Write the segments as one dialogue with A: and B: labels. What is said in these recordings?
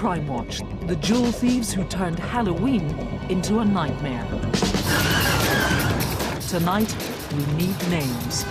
A: Crimewatch, the jewel thieves who turned Halloween into a nightmare. Tonight, we need names.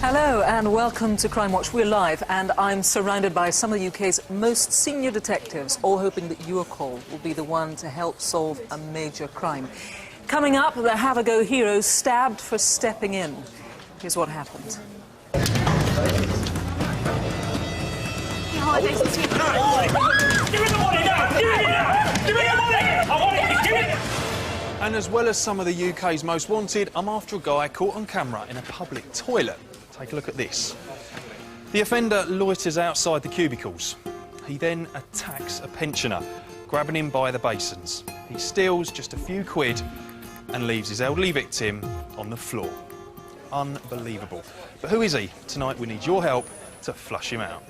A: Hello and welcome to Crimewatch. We're live and I'm surrounded by some of the UK's most senior detectives, all hoping that your call will be the one to help solve a major crime. Coming up, the have-a-go heroes stabbed for stepping in. Here's what happened.
B: And as well as some of the UK's most wanted, I'm after a guy caught on camera in a public toilet. Take a look at this. The offender loiters outside the cubicles. He then attacks a pensioner, grabbing him by the basins. He steals just a few quid and leaves his elderly victim on the floor. Unbelievable. But who is he? Tonight we need your help to flush him out.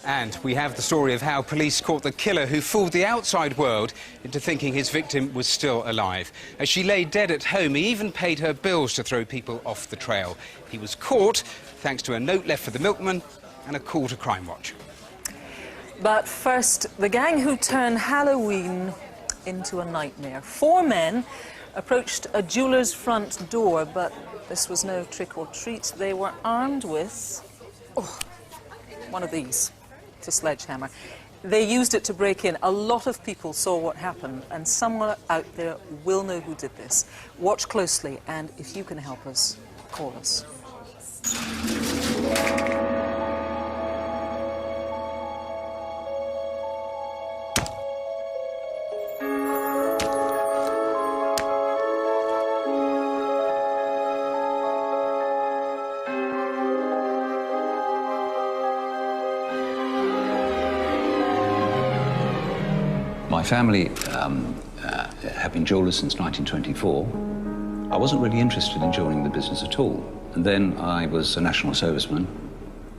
C: And we have the story of how police caught the killer who fooled the outside world into thinking his victim was still alive. As she lay dead at home, he even paid her bills to throw people off the trail. He was caught thanks to a note left for the milkman and a call to Crimewatch.
A: But first, the gang who turned Halloween into a nightmare. 4 men approached a jeweller's front door, but this was no trick or treat. They were armed with one of these. It's a sledgehammer. They used it to break in. A lot of people saw what happened, and someone out there will know who did this. Watch closely, and if you can help us, call us.
D: My family have been jewellers since 1924. I wasn't really interested in joining the business at all. And then I was a national serviceman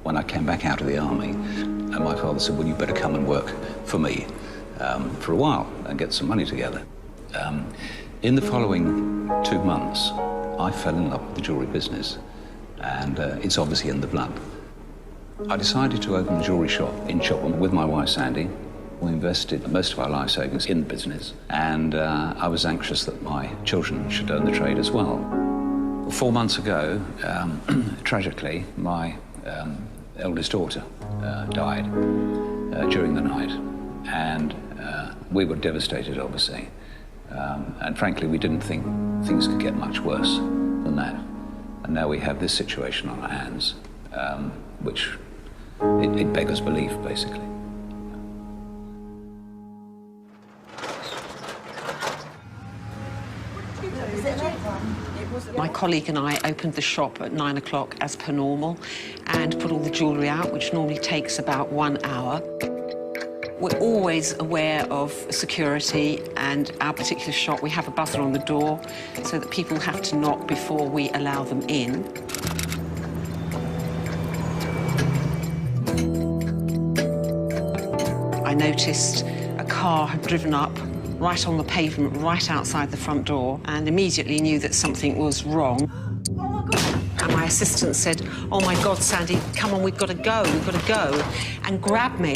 D: when I came back out of the army. And my father said, well, you better come and work for me for a while and get some money together. In the following 2 months, I fell in love with the jewellery business. And it's obviously in the blood. I decided to open a jewellery shop in Chopham with my wife, Sandy. We invested most of our life savings in the business, and I was anxious that my children should own the trade as well. 4 months ago, tragically, my eldest daughter died during the night, and we were devastated, obviously. And frankly, we didn't think things could get much worse than that. And now we have this situation on our hands, which it beggars belief, basically.
E: My colleague and I opened the shop at 9 o'clock as per normal and put all the jewellery out, which normally takes about 1 hour. We're always aware of security, and our particular shop, we have a buzzer on the door so that people have to knock before we allow them in. I noticed a car had driven up right on the pavement, right outside the front door, and immediately knew that something was wrong. Oh, my God. And my assistant said, oh, my God, Sandy, come on, we've got to go, and grabbed me.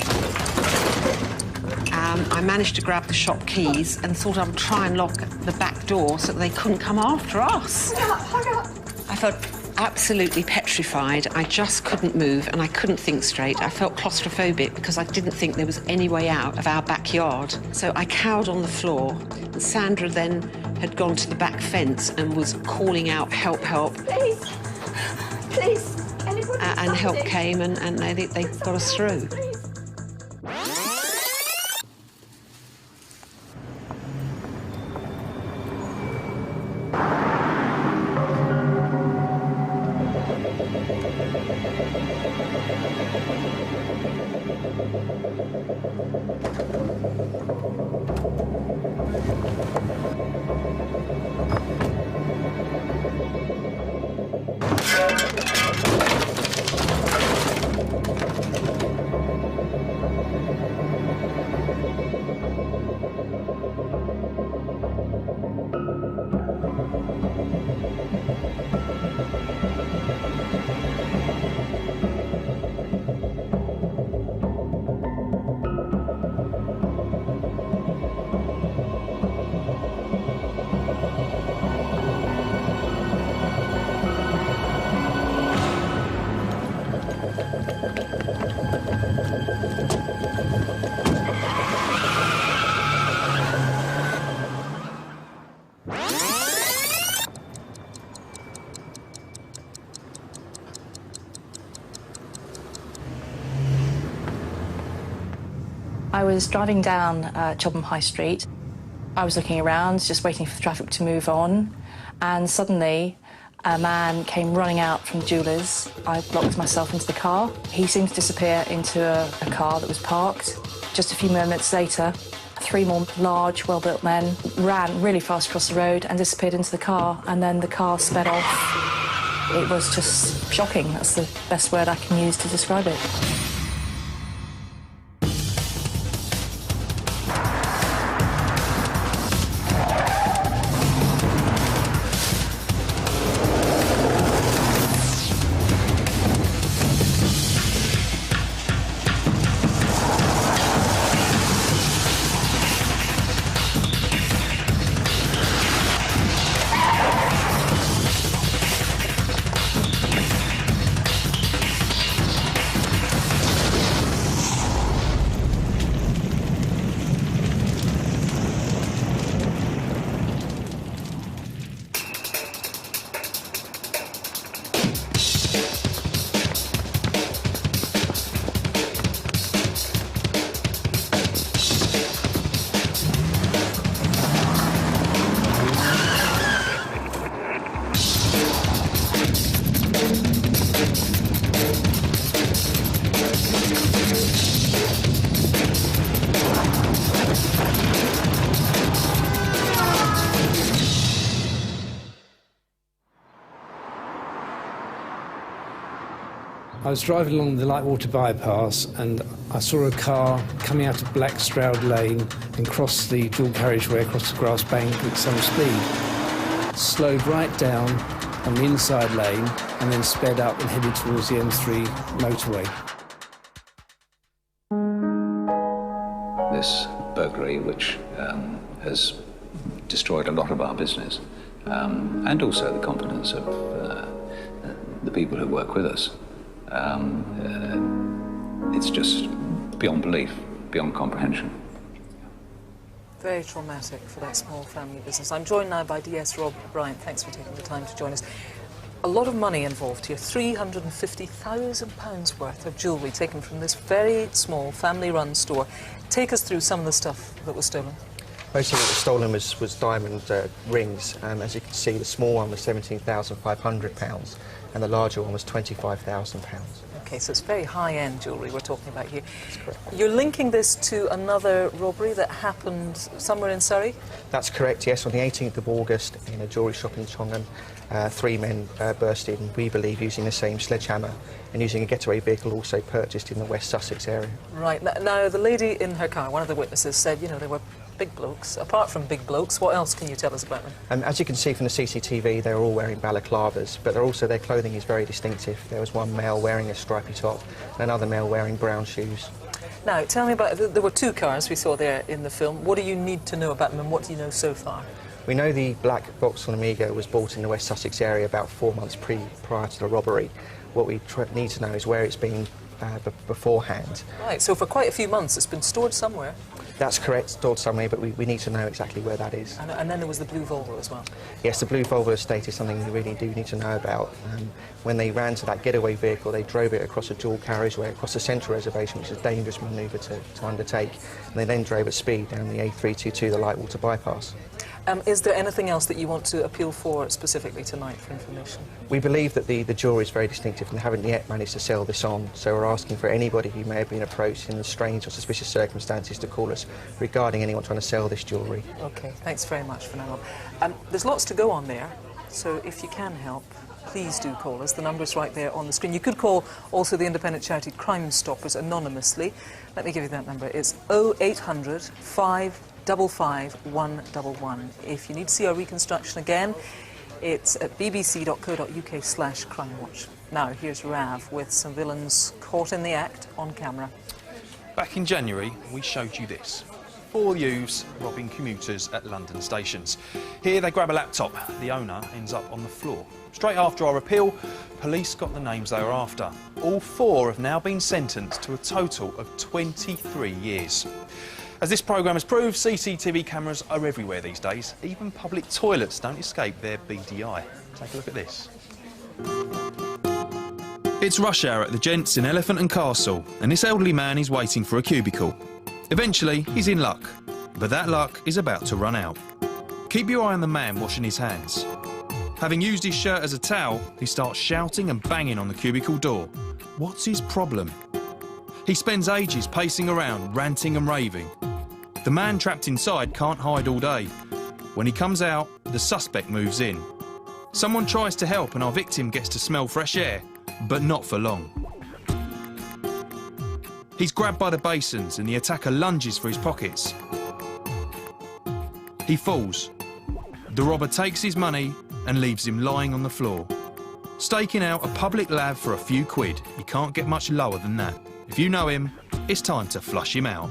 E: I managed to grab the shop keys and thought I would try and lock the back door so that they couldn't come after us. Hurry up. I felt absolutely petrified. I just couldn't move and I couldn't think straight. I felt claustrophobic because I didn't think there was any way out of our backyard. So I cowered on the floor, and Sandra then had gone to the back fence and was calling out, help, help.
F: Please, anybody
E: and help came and they got us through.
F: I was driving down Chobham High Street. I was looking around, just waiting for the traffic to move on, and suddenly a man came running out from the jewellers. I locked myself into the car. He seemed to disappear into a car that was parked. Just a few moments later, 3 more large, well-built men ran really fast across the road and disappeared into the car, and then the car sped off. It was just shocking. That's the best word I can use to describe it.
G: I was driving along the Lightwater bypass and I saw a car coming out of Black Stroud Lane and cross the dual carriageway across the grass bank at some speed. Slowed right down on the inside lane and then sped up and headed towards the M3 motorway.
D: This burglary, which has destroyed a lot of our business, and also the confidence of the people who work with us. It's just beyond belief, beyond comprehension.
A: Very traumatic for that small family business. I'm joined now by DS Rob Bryant. Thanks for taking the time to join us. A lot of money involved here, £350,000 worth of jewellery taken from this very small family-run store. Take us through some of the stuff that was stolen.
H: Most of what was stolen was diamond rings. As you can see, the small one was £17,500 and the larger one was £25,000.
A: OK, so it's very high-end jewellery we're talking about here.
H: That's correct.
A: You're linking this to another robbery that happened somewhere in Surrey?
H: That's correct, yes. On the 18th of August in a jewellery shop in Chongan, 3 men burst in, we believe, using the same sledgehammer and using a getaway vehicle also purchased in the West Sussex area. Right.
A: Now, the lady in her car, one of the witnesses, said, you know, they were big blokes. Apart from big blokes, what else can you tell us about them?
H: As you can see from the CCTV, they're all wearing balaclavas, but their clothing is very distinctive. There was one male wearing a stripy top and another male wearing brown shoes.
A: Now, tell me about, there were 2 cars we saw there in the film. What do you need to know about them and what do you know so far?
H: We know the black Vauxhall Amiga was bought in the West Sussex area about 4 months prior to the robbery. What we need to know is where it's been beforehand.
A: Right, so for quite a few months it's been stored somewhere.
H: That's correct, stored somewhere, but we need to know exactly where that is.
A: And then there was the blue Volvo as well.
H: Yes, the blue Volvo estate is something we really do need to know about. When they ran to that getaway vehicle, they drove it across a dual carriageway, across the central reservation, which is a dangerous manoeuvre to undertake. And they then drove at speed down the A322, the Lightwater bypass.
A: Is there anything else that you want to appeal for specifically tonight for information?
H: We believe that the jewellery is very distinctive and they haven't yet managed to sell this on, so we're asking for anybody who may have been approached in strange or suspicious circumstances to call us regarding anyone trying to sell this jewellery.
A: OK, thanks very much for now. There's lots to go on there, so if you can help, please do call us. The number's right there on the screen. You could call also the independent charity Crime Stoppers anonymously. Let me give you that number. It's 0800 555 111. If you need to see our reconstruction again, it's at bbc.co.uk/crimewatch. Now, here's Rav with some villains caught in the act on camera.
B: Back in January, we showed you this. 4 youths robbing commuters at London stations. Here they grab a laptop. The owner ends up on the floor. Straight after our appeal, police got the names they were after. All 4 have now been sentenced to a total of 23 years. As this programme has proved, CCTV cameras are everywhere these days. Even public toilets don't escape their beady eye. Take a look at this. It's rush hour at the Gents in Elephant and Castle, and this elderly man is waiting for a cubicle. Eventually, he's in luck, but that luck is about to run out. Keep your eye on the man washing his hands. Having used his shirt as a towel, he starts shouting and banging on the cubicle door. What's his problem? He spends ages pacing around, ranting and raving. The man trapped inside can't hide all day. When he comes out, the suspect moves in. Someone tries to help and our victim gets to smell fresh air, but not for long. He's grabbed by the basins and the attacker lunges for his pockets. He falls. The robber takes his money and leaves him lying on the floor. Staking out a public lav for a few quid. You can't get much lower than that. If you know him, it's time to flush him out.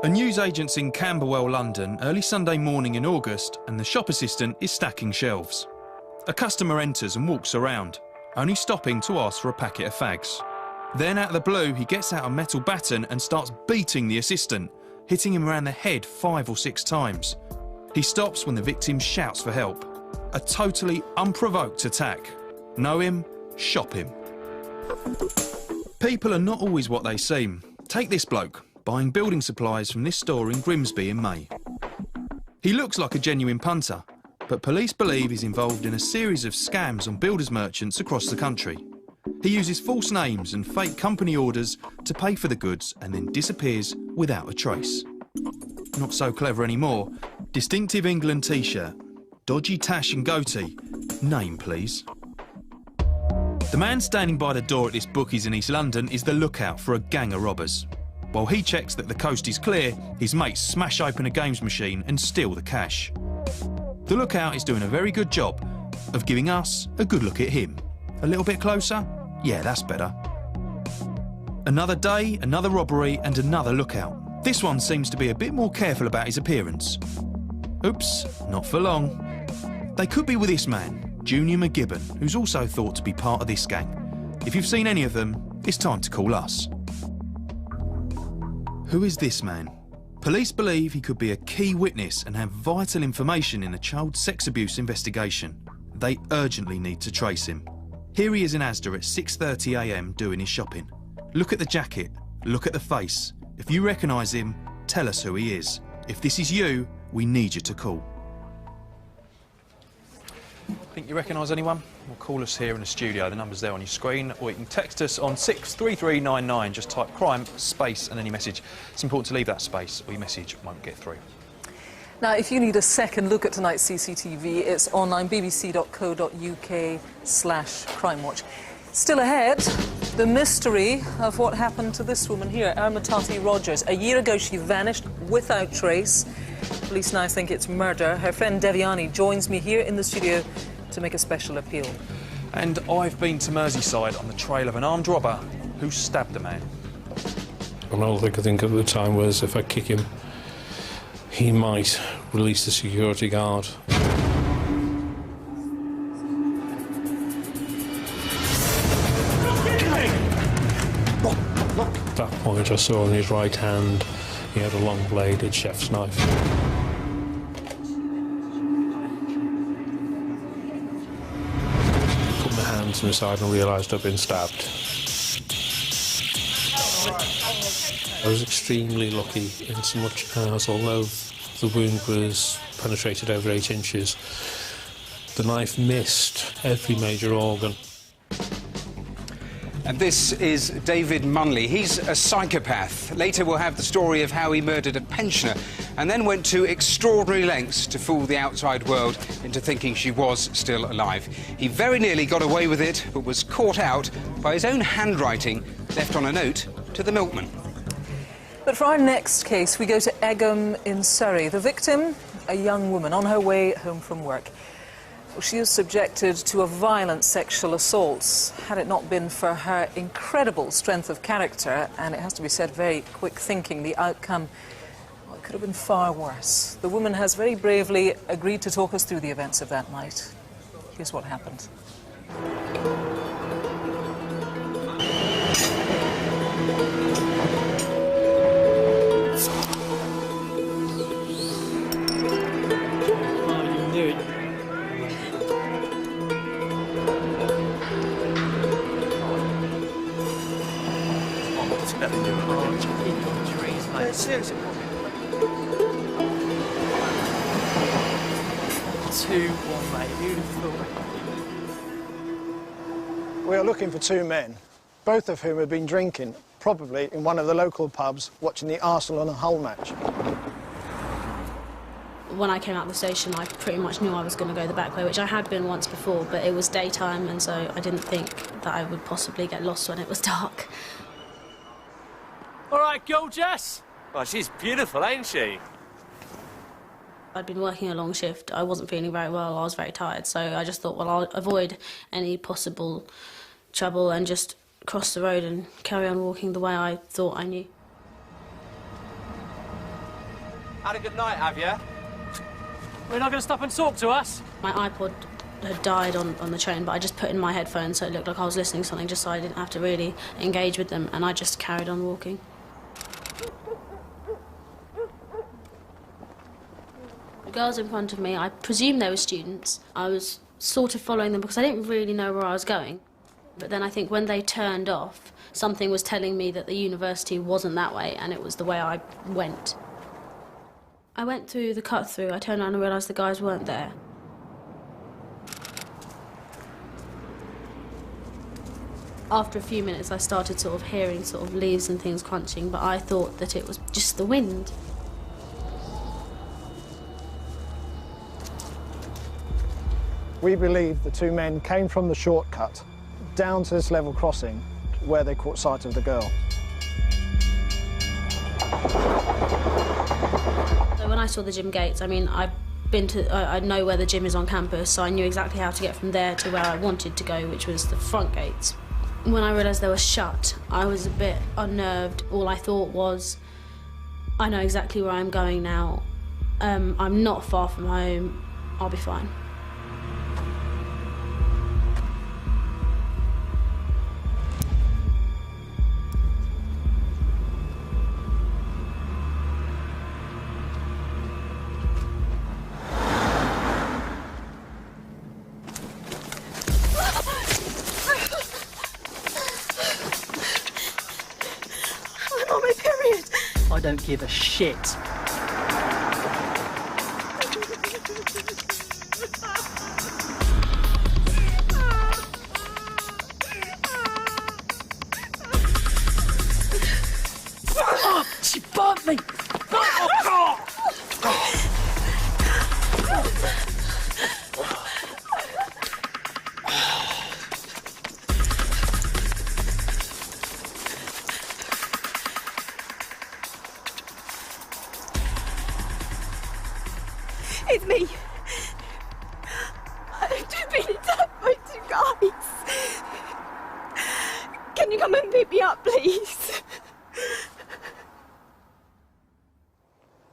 B: A newsagent's in Camberwell, London, early Sunday morning in August, and the shop assistant is stacking shelves. A customer enters and walks around, only stopping to ask for a packet of fags. Then, out of the blue, he gets out a metal baton and starts beating the assistant, hitting him around the head 5 or 6 times. He stops when the victim shouts for help. A totally unprovoked attack. Know him, shop him. People are not always what they seem. Take this bloke, buying building supplies from this store in Grimsby in May. He looks like a genuine punter, but police believe he's involved in a series of scams on builders merchants across the country. He uses false names and fake company orders to pay for the goods and then disappears without a trace. Not so clever anymore. Distinctive England t-shirt, dodgy tash and goatee. Name, please. The man standing by the door at this bookies in East London is the lookout for a gang of robbers. While he checks that the coast is clear, his mates smash open a games machine and steal the cash. The lookout is doing a very good job of giving us a good look at him. A little bit closer? Yeah, that's better. Another day, another robbery and another lookout. This one seems to be a bit more careful about his appearance. Oops, not for long. They could be with this man, Junior McGibbon, who's also thought to be part of this gang. If you've seen any of them, it's time to call us. Who is this man? Police believe he could be a key witness and have vital information in a child sex abuse investigation. They urgently need to trace him. Here he is in Asda at 6:30 AM doing his shopping. Look at the jacket, look at the face. If you recognise him, tell us who he is. If this is you, we need you to call. Think you recognise anyone? Well, call us here in the studio. The number's there on your screen, or you can text us on 63399. Just type crime, space and any message. It's important to leave that space or your message won't get through.
A: Now, if you need a second look at tonight's CCTV, it's online, bbc.co.uk/crimewatch. Still ahead, the mystery of what happened to this woman here, Armatati Rogers. A year ago, she vanished without trace. Police now think it's murder. Her friend Devyani joins me here in the studio to make a special appeal.
B: And I've been to Merseyside on the trail of an armed robber who stabbed a man.
G: And all I could think at the time was if I kick him, he might release the security guard. At that point I saw in his right hand he had a long-bladed chef's knife. Put my hands to my side and realised I'd been stabbed. I was extremely lucky in so much as, although the wound was penetrated over 8 inches, the knife missed every major organ.
C: And this is David Munley. He's a psychopath. Later we'll have the story of how he murdered a pensioner and then went to extraordinary lengths to fool the outside world into thinking she was still alive. He very nearly got away with it, but was caught out by his own handwriting left on a note to the milkman.
A: But for our next case, we go to Egham in Surrey. The victim, a young woman on her way home from work. She was subjected to a violent sexual assault. Had it not been for her incredible strength of character, and it has to be said, very quick thinking, the outcome, well, it could have been far worse. The woman has very bravely agreed to talk us through the events of that night. Here's what happened.
I: 2, 1, mate. Beautiful.
J: We are looking for two men, both of whom have been drinking, probably in one of the local pubs, watching the Arsenal and Hull match.
K: When I came out of the station, I pretty much knew I was going to go the back way, which I had been once before, but it was daytime, and so I didn't think that I would possibly get lost when it was dark.
I: All right, go, Jess.
L: Oh, she's beautiful, ain't she?
K: I'd been working a long shift. I wasn't feeling very well. I was very tired, so I just thought, well, I'll avoid any possible trouble and just cross the road and carry on walking the way I thought I knew.
L: Had a good night, have you?
I: We're not going to stop and talk to us.
K: My iPod had died on the train, but I just put in my headphones so it looked like I was listening to something, just so I didn't have to really engage with them, and I just carried on walking. The girls in front of me, I presume they were students. I was sort of following them because I didn't really know where I was going. But then I think when they turned off, something was telling me that the university wasn't that way, and it was the way I went. I went through the cut-through. I turned around and realised the guys weren't there. After a few minutes, I started sort of hearing sort of leaves and things crunching, but I thought that it was just the wind.
J: We believe the two men came from the shortcut down to this level crossing where they caught sight of the girl.
K: So when I saw the gym gates, I mean, I know where the gym is on campus, so I knew exactly how to get from there to where I wanted to go, which was the front gates. When I realised they were shut, I was a bit unnerved. All I thought was, I know exactly where I'm going now. I'm not far from home. I'll be fine.
I: I don't give a shit. Oh, she burnt me!
M: It's me. I've just been attacked by two guys. Can you come and pick me up, please?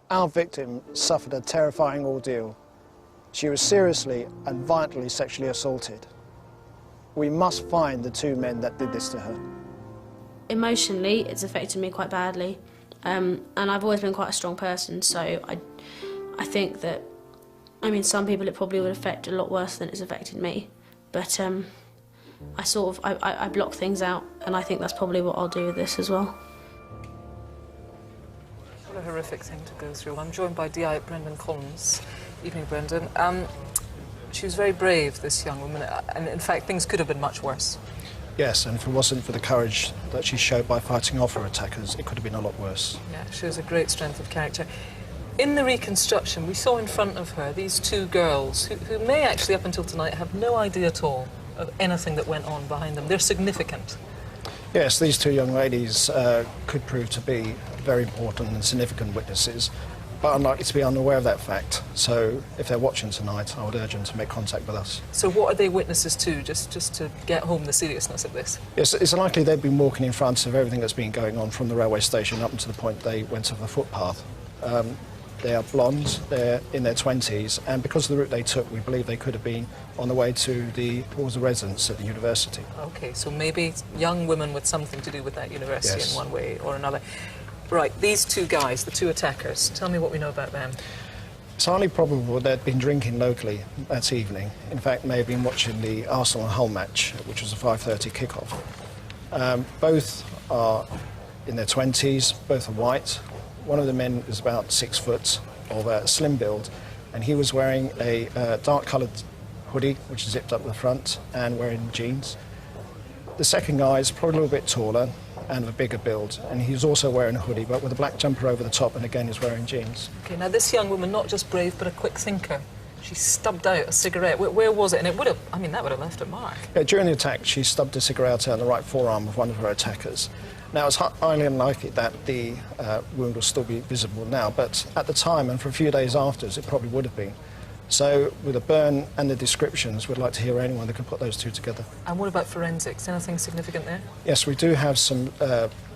J: Our victim suffered a terrifying ordeal. She was seriously and violently sexually assaulted. We must find the two men that did this to her.
K: Emotionally, it's affected me quite badly. And I've always been quite a strong person, so I think that, I mean, some people it probably would affect a lot worse than it's affected me. But I block things out, and I think that's probably what I'll do with this as well.
A: What a horrific thing to go through. I'm joined by DI Brendan Collins. Evening, Brendan. She was very brave, this young woman, and in fact things could have been much worse.
J: Yes, and if it wasn't for the courage that she showed by fighting off her attackers, it could have been a lot worse.
A: Yeah, shows a great strength of character. In the reconstruction, we saw in front of her these two girls who may actually, up until tonight, have no idea at all of anything that went on behind them. They're significant.
J: Yes, these two young ladies could prove to be very important and significant witnesses, but unlikely to be unaware of that fact. So if they're watching tonight, I would urge them to make contact with us.
A: So what are they witnesses to, just to get home the seriousness of this?
J: Yes, it's likely they've been walking in front of everything that's been going on from the railway station up until the point they went off the footpath. They are blonde, they're in their 20s, and because of the route they took, we believe they could have been on the way towards the residence at the university.
A: OK, so maybe young women with something to do with that university
J: Yes.
A: in one way or another. Right, these two guys, the two attackers, tell me what we know about them.
J: It's highly probable they'd been drinking locally that evening. In fact, may have been watching the Arsenal and Hull match, which was a 5:30 kickoff. Both are in their 20s, both are white. One of the men is about 6 foot, of a slim build, and he was wearing a dark-coloured hoodie, which is zipped up the front, and wearing jeans. The second guy is probably a little bit taller and of a bigger build, and he's also wearing a hoodie, but with a black jumper over the top, and again is wearing jeans.
A: OK, now this young woman, not just brave, but a quick thinker. She stubbed out a cigarette. Where was it? And it would have, I mean, that would have left a mark.
J: Yeah, during the attack, she stubbed a cigarette out on the right forearm of one of her attackers. Now, it's highly unlikely that the wound will still be visible now, but at the time and for a few days afterwards, it probably would have been. So, with the burn and the descriptions, we'd like to hear anyone that can put those two together.
A: And what about forensics? Anything significant there?
J: Yes, we do have some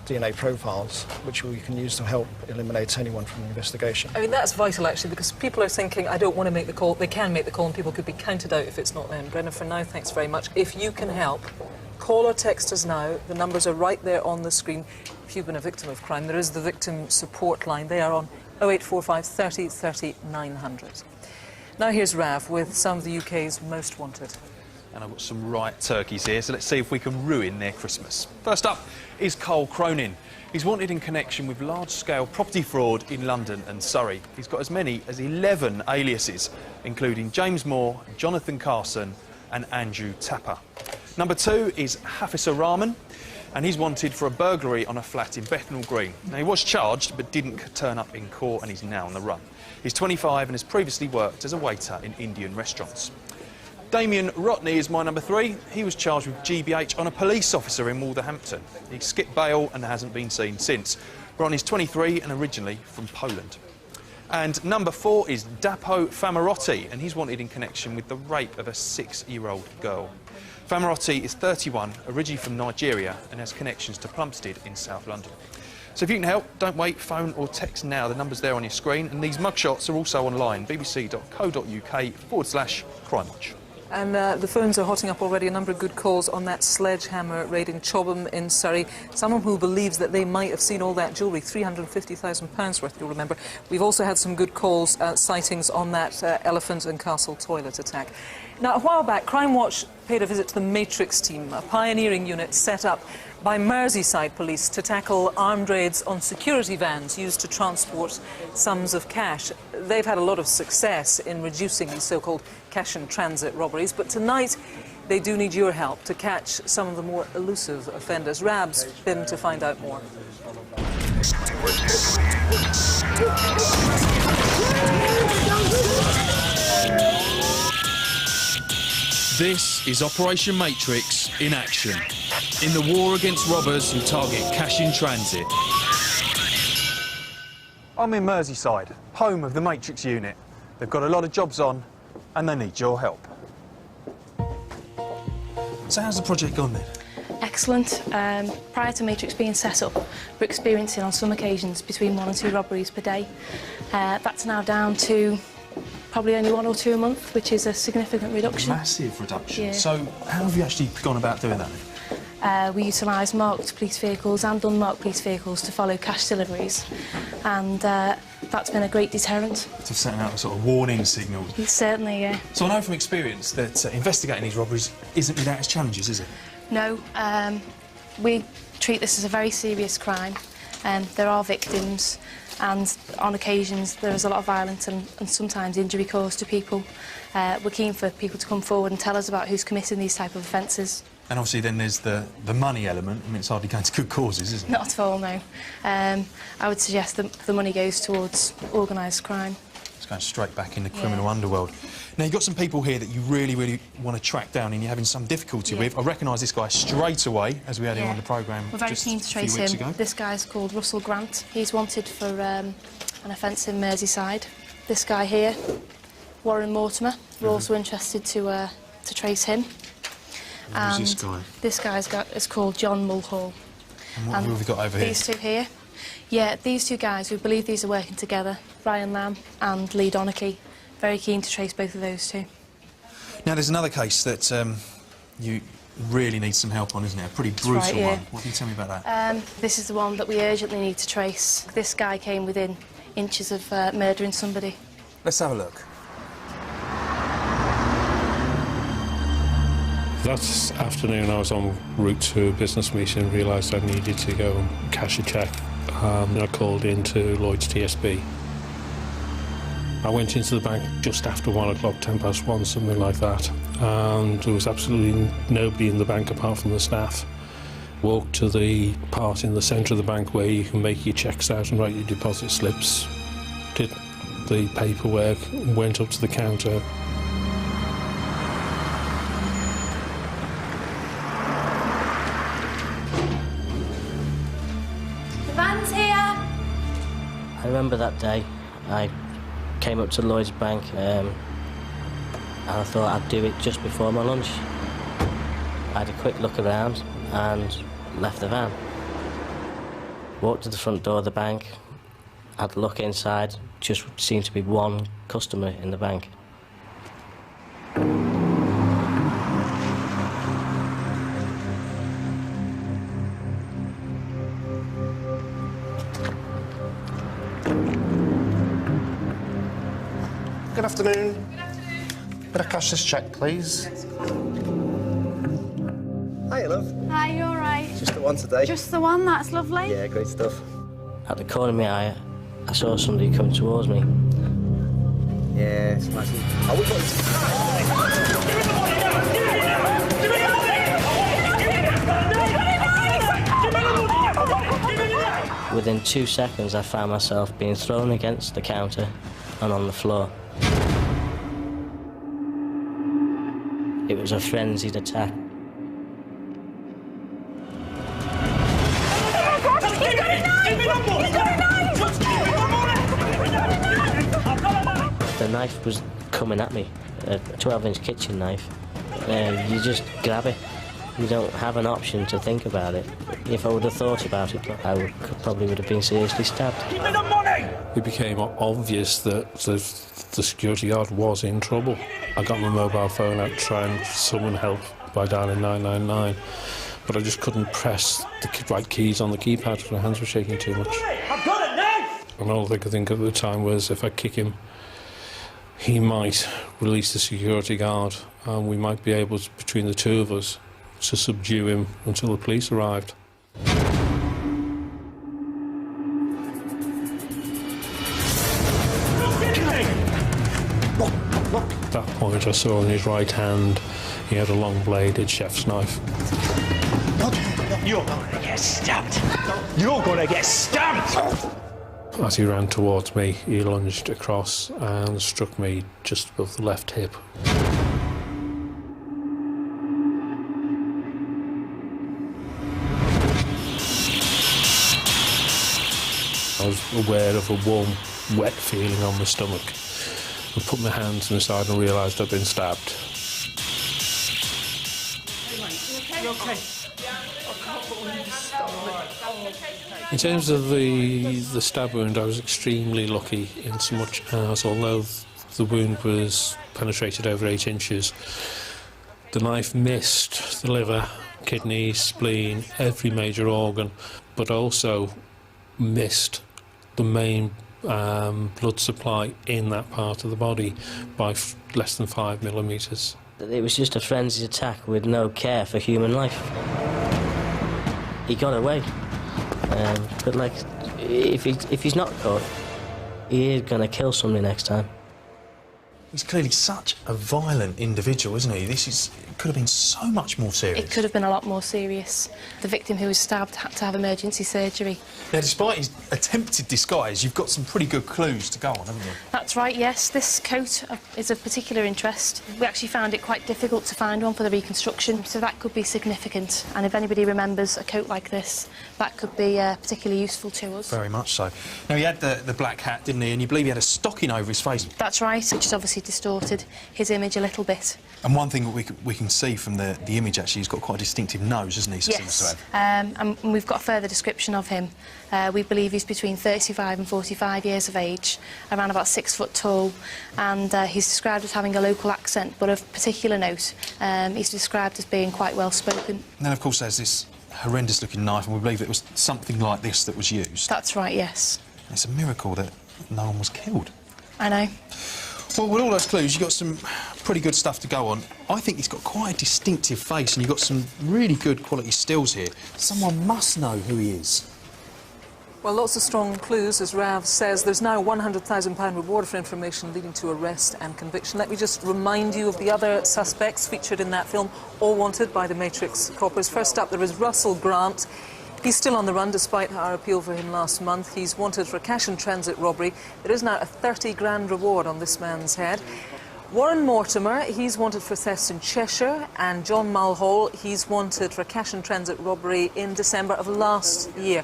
J: DNA profiles, which we can use to help eliminate anyone from the investigation.
A: I mean, that's vital, actually, because people are thinking, I don't want to make the call. They can make the call, and people could be counted out if it's not them. Brendan, for now, thanks very much. If you can help, call or text us now. The numbers are right there on the screen. If you've been a victim of crime, there is the victim support line. They are on 0845 30 30 900. Now here's Rav with some of the UK's most wanted.
B: And I've got some right turkeys here, so let's see if we can ruin their Christmas. First up is Cole Cronin. He's wanted in connection with large-scale property fraud in London and Surrey. He's got as many as 11 aliases, including James Moore, Jonathan Carson and Andrew Tapper. Number 2 is Hafizur Rahman, and he's wanted for a burglary on a flat in Bethnal Green. Now, he was charged but didn't turn up in court, and he's now on the run. He's 25 and has previously worked as a waiter in Indian restaurants. Damien Rotney is my number 3. He was charged with GBH on a police officer in Wolverhampton. He skipped bail and hasn't been seen since. Rotney's 23 and originally from Poland. And number 4 is Dapo Famarotti, and he's wanted in connection with the rape of a 6-year-old girl. Famarotti is 31, originally from Nigeria, and has connections to Plumstead in South London. So if you can help, don't wait, phone or text now. The number's there on your screen, and these mugshots are also online, bbc.co.uk/Crimewatch.
A: And the phones are hotting up already. A number of good calls on that sledgehammer raid in Chobham in Surrey. Someone who believes that they might have seen all that jewellery, £350,000 worth, you'll remember. We've also had some good calls, sightings on that Elephant and Castle toilet attack. Now, a while back, Crimewatch paid a visit to the Matrix team, a pioneering unit set up by Merseyside police to tackle armed raids on security vans used to transport sums of cash. They've had a lot of success in reducing these so-called cash-in-transit robberies, but tonight they do need your help to catch some of the more elusive offenders. Rab's been to find out more.
B: This is Operation Matrix in action, in the war against robbers who target cash in transit. I'm in Merseyside, home of the Matrix unit. They've got a lot of jobs on, and they need your help. So how's the project gone then?
F: Excellent. Prior to Matrix being set up, we're experiencing on some occasions between 1 and 2 robberies per day. That's now down to probably only 1 or 2 a month, which is a significant reduction.
B: Massive reduction.
F: Yeah.
B: So how have you actually gone about doing that?
F: We utilise marked police vehicles and unmarked police vehicles to follow cash deliveries, and that's been a great deterrent.
B: To set out a sort of warning signal.
F: Certainly, yeah.
B: So I know from experience that investigating these robberies isn't without its challenges, is it?
F: No, we treat this as a very serious crime. There are victims, and on occasions there is a lot of violence and sometimes injury caused to people. We're keen for people to come forward and tell us about who's committing these type of offences.
B: And obviously then there's the money element. I mean, it's hardly going to good causes, isn't it?
F: Not at all, no. I would suggest that the money goes towards organised crime.
B: It's going straight back in the criminal underworld. Now, you've got some people here that you really, really want to track down and you're having some difficulty with. I recognise this guy straight away, as we had him on the programme
F: We're very
B: just
F: keen to
B: a few
F: trace
B: weeks
F: him.
B: ago.
F: This guy's called Russell Grant. He's wanted for an offence in Merseyside. This guy here, Warren Mortimer, we're also interested to trace him.
B: Who's this guy?
F: This guy's is called John Mulhall.
B: And what have we got over here?
F: These two here. Yeah, these two guys, we believe these are working together, Ryan Lamb and Lee Donachie. Very keen to trace both of those two.
B: Now, there's another case that you really need some help on, isn't it? A pretty brutal
F: right, yeah.
B: one. What can you tell me about that?
F: This is the one that we urgently need to trace. This guy came within inches of murdering somebody.
B: Let's have a look.
N: That afternoon I was en route to a business meeting and realised I needed to go and cash a cheque. I called into Lloyd's TSB. I went into the bank just after 1 o'clock, 1:10, something like that, and there was absolutely nobody in the bank apart from the staff. Walked to the part in the centre of the bank where you can make your cheques out and write your deposit slips. Did the paperwork, went up to the counter.
O: The van's here!
P: I remember that day. I came up to Lloyd's Bank and I thought I'd do it just before my lunch. I had a quick look around and left the van. Walked to the front door of the bank, had a look inside, just seemed to be one customer in the bank.
Q: Good afternoon. Could I cash this cheque, please?
R: Hiya, love.
O: Hi, you all right?
R: Just the one today.
O: Just the one, that's lovely.
R: Yeah, great stuff.
P: At the corner of my eye, I saw somebody come towards me.
R: Yeah, it's nice. Oh, we've got...
P: Within 2 seconds, I found myself being thrown against the counter and on the floor. It was a frenzied attack. The knife was coming at me, a 12-inch kitchen knife. You just grab it. You don't have an option to think about it. If I would have thought about it, I probably would have been seriously stabbed.
N: It became obvious that the security guard was in trouble. I got my mobile phone out to try and summon help by dialing 999, but I just couldn't press the right keys on the keypad because my hands were shaking too much.
I: I've got a knife!
N: And all I could think at the time was if I kick him, he might release the security guard and we might be able to, between the two of us, to subdue him until the police arrived. At that point I saw in his right hand he had a long bladed chef's knife.
I: You're gonna get stabbed! You're gonna get stabbed!
N: As he ran towards me, he lunged across and struck me just above the left hip. I was aware of a warm, wet feeling on my stomach. I put my hands to my side and realised I'd been stabbed.
I: You okay?
N: In terms of the stab wound, I was extremely lucky in so much as, although the wound was penetrated over 8 inches, the knife missed the liver, kidney, spleen, every major organ, but also missed the main blood supply in that part of the body by less than 5 millimetres.
P: It was just a frenzied attack with no care for human life. He got away. But like, if he's not caught, he is going to kill somebody next time.
B: He's clearly such a violent individual, isn't he? It could have been so much more serious.
F: It could have been a lot more serious. The victim who was stabbed had to have emergency surgery.
B: Now, despite his attempted disguise, you've got some pretty good clues to go on, haven't you?
F: That's right, yes. This coat is of particular interest. We actually found it quite difficult to find one for the reconstruction, so that could be significant. And if anybody remembers a coat like this, that could be particularly useful to us.
B: Very much so. Now, he had the black hat, didn't he? And you believe he had a stocking over his face.
F: That's right, which has obviously distorted his image a little bit.
B: And one thing that we can see from the image, actually, he's got quite a distinctive nose, hasn't he? So
F: Yes, and we've got a further description of him. We believe he's between 35 and 45 years of age, around about 6 foot tall, and he's described as having a local accent, but of particular note, he's described as being quite well spoken.
B: And then, of course, there's this horrendous-looking knife, and we believe it was something like this that was used.
F: That's right, yes.
B: It's a miracle that no one was killed.
F: I know.
B: Well, with all those clues, you've got some pretty good stuff to go on. I think he's got quite a distinctive face, and you've got some really good quality stills here. Someone must know who he is.
A: Well, lots of strong clues, as Rav says. There's now a £100,000 reward for information leading to arrest and conviction. Let me just remind you of the other suspects featured in that film, all wanted by the Matrix coppers. First up, there is Russell Grant. He's still on the run despite our appeal for him last month. He's wanted for cash and transit robbery. There is now a 30 grand reward on this man's head. Warren Mortimer, he's wanted for thefts in Cheshire, and John Mulhall, he's wanted for cash and transit robbery in December of last year.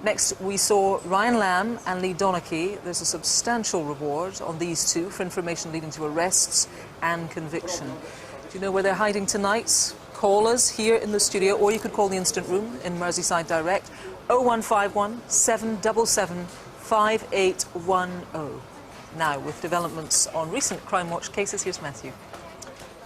A: Next, we saw Ryan Lamb and Lee Donachie. There's a substantial reward on these two for information leading to arrests and conviction. Do you know where they're hiding tonight? Call us here in the studio, or you could call the Instant Room in Merseyside Direct, 0151 777 5810. Now, with developments on recent Crimewatch cases, here's Matthew.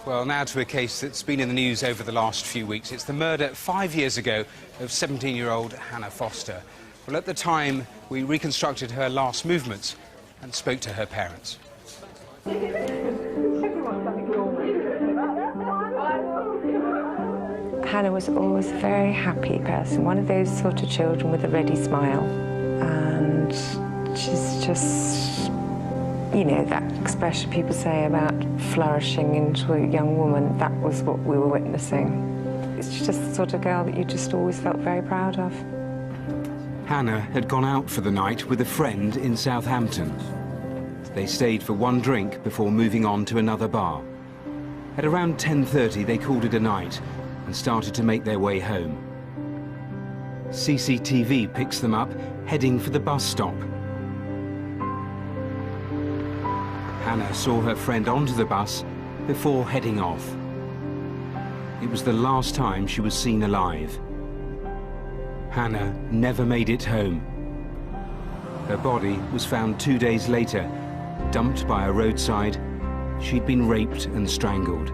C: Well, now to a case that's been in the news over the last few weeks. It's the murder 5 years ago of 17-year-old Hannah Foster. Well, at the time, we reconstructed her last movements and spoke to her parents.
S: Hannah was always a very happy person, one of those sort of children with a ready smile. And she's just, you know, that expression people say about flourishing into a young woman, that was what we were witnessing. It's just the sort of girl that you just always felt very proud of.
C: Hannah had gone out for the night with a friend in Southampton. They stayed for one drink before moving on to another bar. At around 10:30, they called it a night and started to make their way home. CCTV picks them up, heading for the bus stop. Hannah saw her friend onto the bus before heading off. It was the last time she was seen alive. Hannah never made it home. Her body was found 2 days later, dumped by a roadside. She'd been raped and strangled.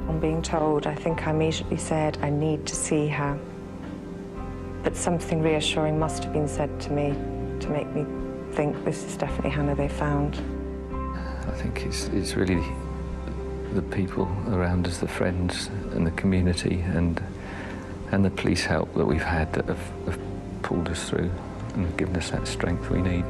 S: On being told, I think I immediately said, I need to see her. But something reassuring must have been said to me to make me think this is definitely Hannah they found.
D: I think it's really the people around us, the friends and the community and the police help that we've had that have pulled us through and given us that strength we need.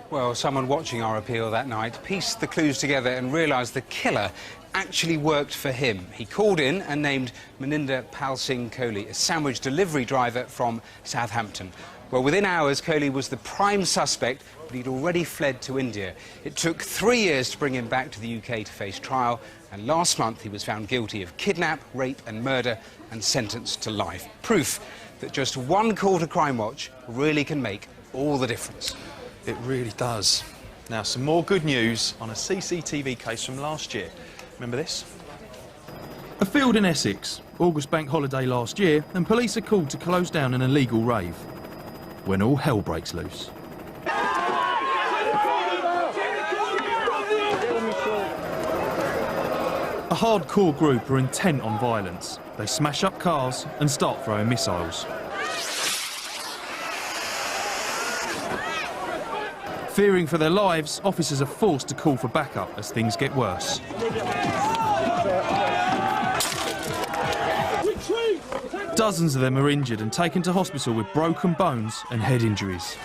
C: Well, someone watching our appeal that night pieced the clues together and realised the killer actually worked for him. He called in and named Maninder Pal Singh Kohli, a sandwich delivery driver from Southampton. Well, within hours, Kohli was the prime suspect, but he'd already fled to India. It took 3 years to bring him back to the UK to face trial, and last month he was found guilty of kidnap, rape and murder and sentenced to life. Proof that just one call to Crimewatch really can make all the difference.
B: It really does. Now, some more good news on a CCTV case from last year. Remember this? A field in Essex, August bank holiday last year, and police are called to close down an illegal rave. When all hell breaks loose. A hardcore group are intent on violence. They smash up cars and start throwing missiles. Fearing for their lives, officers are forced to call for backup as things get worse. Dozens of them are injured and taken to hospital with broken bones and head injuries.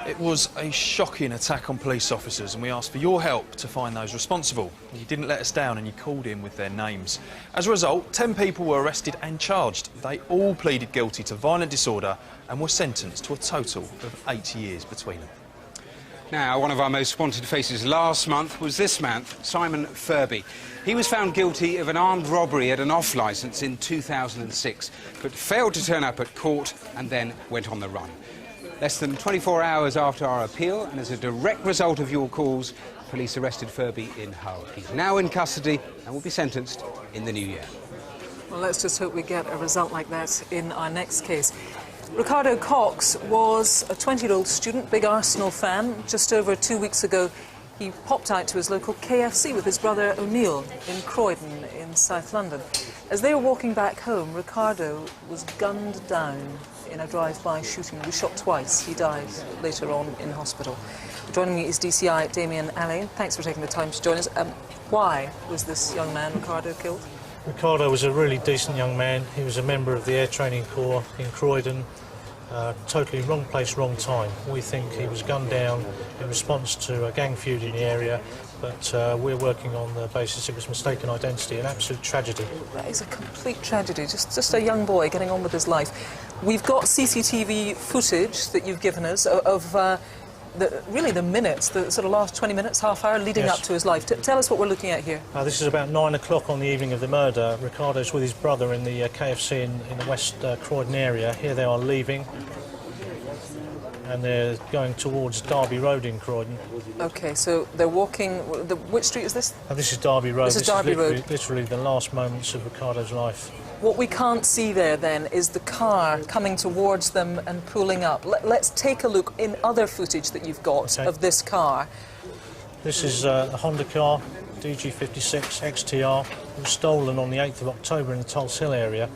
B: It was a shocking attack on police officers, and we asked for your help to find those responsible. You didn't let us down and you called in with their names. As a result, 10 people were arrested and charged. They all pleaded guilty to violent disorder and were sentenced to a total of 8 years between them.
C: Now, one of our most wanted faces last month was this man, Simon Furby. He was found guilty of an armed robbery at an off licence in 2006, but failed to turn up at court and then went on the run. Less than 24 hours after our appeal, and as a direct result of your calls, police arrested Furby in Hull. He's now in custody and will be sentenced in the new year.
A: Well, let's just hope we get a result like that in our next case. Ricardo Cox was a 20-year-old student, big Arsenal fan. Just over 2 weeks ago, he popped out to his local KFC with his brother O'Neill in Croydon in South London. As they were walking back home, Ricardo was gunned down in a drive-by shooting. He was shot twice. He died later on in hospital. Joining me is DCI Damien Alley. Thanks for taking the time to join us. Why was this young man, Ricardo, killed?
T: Ricardo was a really decent young man. He was a member of the Air Training Corps in Croydon. Totally wrong place, wrong time. We think he was gunned down in response to a gang feud in the area, but we're working on the basis it was mistaken identity, an absolute tragedy.
A: That is a complete tragedy, just a young boy getting on with his life. We've got CCTV footage that you've given us of really the minutes, the sort of last 20 minutes, half hour leading
T: Yes.
A: up to his life. Tell us what we're looking at here.
T: This is about 9 o'clock on the evening of the murder. Ricardo's with his brother in the KFC in the West Croydon area. Here they are leaving, and they're going towards Derby Road in Croydon.
A: OK, so they're walking... which street is this?
T: This is Derby Road.
A: This is Derby Road.
T: Literally the last moments of Ricardo's life.
A: What we can't see there, then, is the car coming towards them and pulling up. Let's take a look in other footage that you've got of this car.
T: This is a Honda car, DG56 XTR. It was stolen on the 8th of October in the Tulse Hill area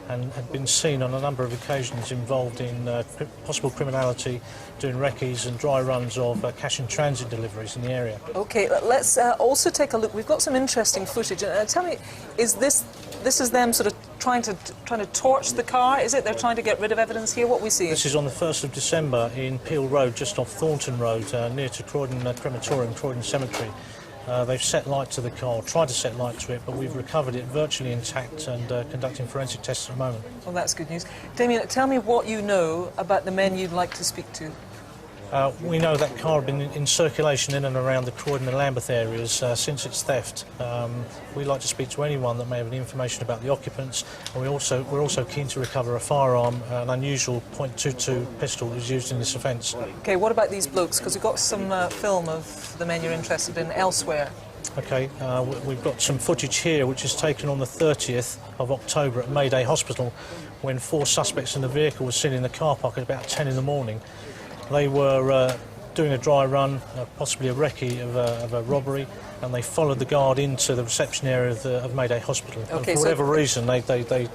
T: and had been seen on a number of occasions involved in possible criminality, doing recce's and dry runs of cash and transit deliveries in the area.
A: OK, let's also take a look. We've got some interesting footage. Tell me, is this is them sort of trying to torch the car? Is it they're trying to get rid of evidence here? What we see?
T: This is on the 1st of December in Peel Road, just off Thornton Road, near to Croydon Crematorium, Croydon Cemetery. They've set light to the car, tried to set light to it, but we've recovered it virtually intact and conducting forensic tests at the moment.
A: Well, that's good news. Damien, tell me what you know about the men you'd like to speak to.
T: We know that car had been in circulation in and around the Croydon and Lambeth areas since its theft. We'd like to speak to anyone that may have any information about the occupants, and we're also keen to recover a firearm, an unusual .22 pistol was used in this offence.
A: OK, what about these blokes? Because we've got some film of the men you're interested in elsewhere.
T: OK, we've got some footage here which is taken on the 30th of October at Mayday Hospital when 4 suspects in the vehicle were seen in the car park at about 10 in the morning. They were doing a dry run, possibly a recce of a robbery, and they followed the guard into the reception area of Mayday Hospital.
A: Okay,
T: and for whatever reason, they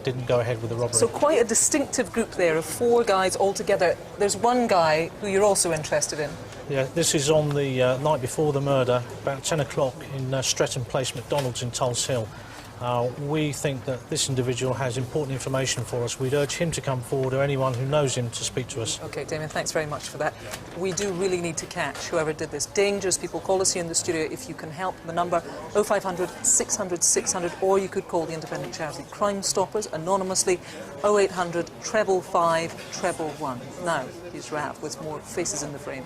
T: didn't go ahead with the robbery.
A: So quite a distinctive group there of 4 guys altogether. There's one guy who you're also interested in.
T: Yeah, this is on the night before the murder, about 10 o'clock in Streatham Place, McDonald's in Tulse Hill. We think that this individual has important information for us. We'd urge him to come forward, or anyone who knows him, to speak to us.
A: OK, Damien, thanks very much for that. We do really need to catch whoever did this. Dangerous people. Call us here in the studio if you can help. The number 0500 600 600, or you could call the independent charity Crime Stoppers anonymously 0800 555 111. Now, here's Rav with more faces in the frame.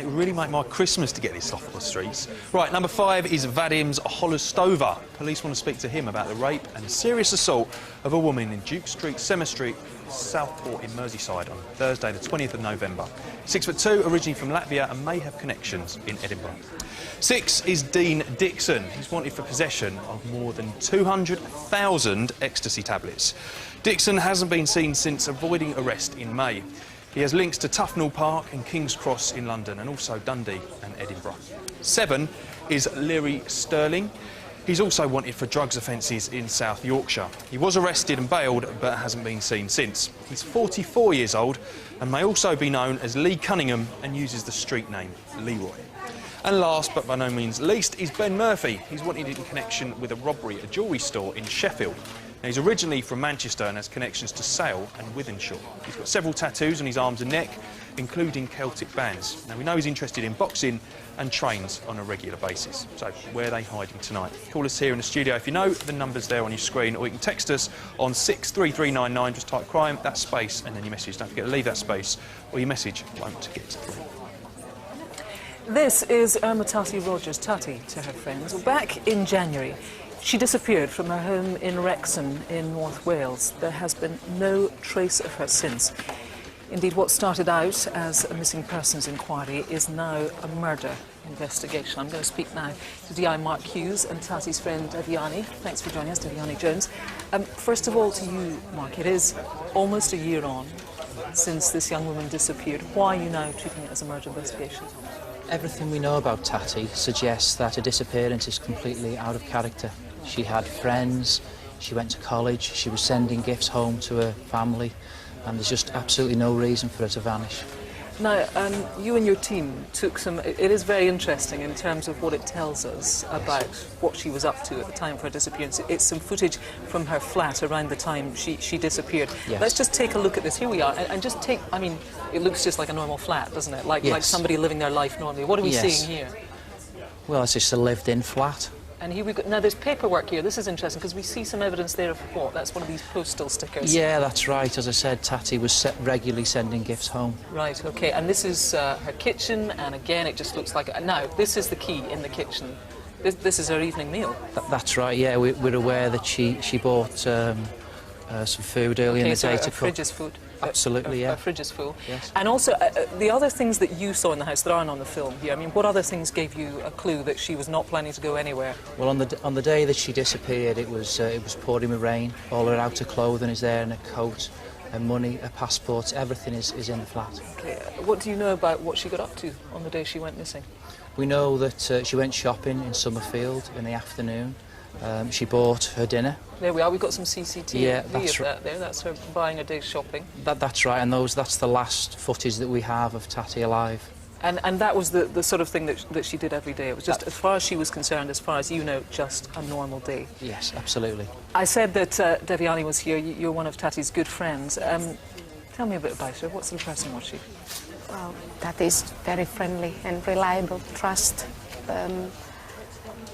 B: It would really make my Christmas to get this off the streets. Right, number 5 is Vadim's Holostova. Police want to speak to him about the rape and serious assault of a woman in Duke Street Cemetery, Southport in Merseyside on Thursday the 20th of November. 6'2", originally from Latvia and may have connections in Edinburgh. 6 is Dean Dixon. He's wanted for possession of more than 200,000 ecstasy tablets. Dixon hasn't been seen since avoiding arrest in May. He has links to Tufnell Park and King's Cross in London, and also Dundee and Edinburgh. 7 is Leary Sterling. He's also wanted for drugs offences in South Yorkshire. He was arrested and bailed, but hasn't been seen since. He's 44 years old and may also be known as Lee Cunningham and uses the street name Leroy. And last, but by no means least, is Ben Murphy. He's wanted in connection with a robbery at a jewellery store in Sheffield. Now, he's originally from Manchester and has connections to Sale and Wythenshawe. He's got several tattoos on his arms and neck, including Celtic bands. Now, we know he's interested in boxing and trains on a regular basis. So, where are they hiding tonight? Call us here in the studio if you know. The number's there on your screen, or you can text us on 63399. Just type crime, that space, and then your message. Don't forget to leave that space, or your message won't get through.
A: This is Irma Tati Rogers, Tati to her friends. Well, back in January, she disappeared from her home in Wrexham in North Wales. There has been no trace of her since. Indeed, what started out as a missing persons inquiry is now a murder investigation. I'm going to speak now to DI Mark Hughes and Tati's friend Deviani. Thanks for joining us, Deviani Jones. First of all, to you, Mark, it is almost a year on since this young woman disappeared. Why are you now treating it as a murder investigation?
U: Everything we know about Tati suggests that her disappearance is completely out of character. She had friends, she went to college, she was sending gifts home to her family, and there's just absolutely no reason for her to vanish.
A: Now, you and your team took some... It is very interesting in terms of what it tells us about what she was up to at the time of her disappearance. It's some footage from her flat around the time she disappeared.
U: Yes.
A: Let's just take a look at this. Here we are, and just take... I mean, it looks just like a normal flat, doesn't it? Like somebody living their life normally. What are we seeing here?
U: Well, it's just a lived-in flat.
A: And here we go. Now, there's paperwork here. This is interesting because we see some evidence there of what? That's one of these postal stickers.
U: Yeah, that's right. As I said, Tatty was regularly sending gifts home.
A: Right, OK. And this is her kitchen, and again, it just looks like... Now, this is the key in the kitchen. This is her evening meal.
U: That's right, yeah. We're aware that she bought some food early in the day to cook.
A: Fridge is food.
U: Absolutely, yeah.
A: Her fridge is full.
U: Yes.
A: And also, the other things that you saw in the house that aren't on the film here, I mean, what other things gave you a clue that she was not planning to go anywhere?
U: Well, on the day that she disappeared, it was pouring with rain. All her outer clothing is there, and a coat, and money, her passports, everything is in the flat.
A: Okay. What do you know about what she got up to on the day she went missing?
U: We know that she went shopping in Summerfield in the afternoon. She bought her dinner.
A: There we are. We've got some CCTV
U: of
A: that there. That's her buying a day's shopping.
U: That's right, and that's the last footage that we have of Tatty alive.
A: And that was the sort of thing that she did every day. It was just, as far as she was concerned, as far as you know, just a normal day.
U: Yes, absolutely.
A: I said that Devyani was here. You're one of Tatty's good friends. Tell me a bit about her. What sort of person was she?
E: Well, Tatty's very friendly and reliable, trust.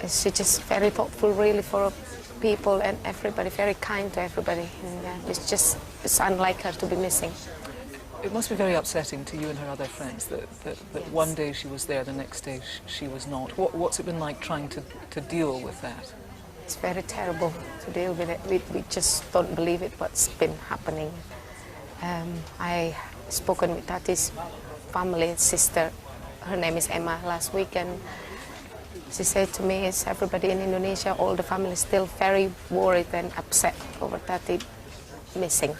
E: She's just very thoughtful, really, for people and everybody, very kind to everybody. And it's unlike her to be missing.
A: It must be very upsetting to you and her other friends that one day she was there, the next day she was not. What's it been like trying to deal with that?
E: It's very terrible to deal with it. We just don't believe it, what's been happening. I spoken with Tati's family, sister, her name is Emma, last week, and she said to me, is everybody in Indonesia, all the family is still very worried and upset over Tati missing.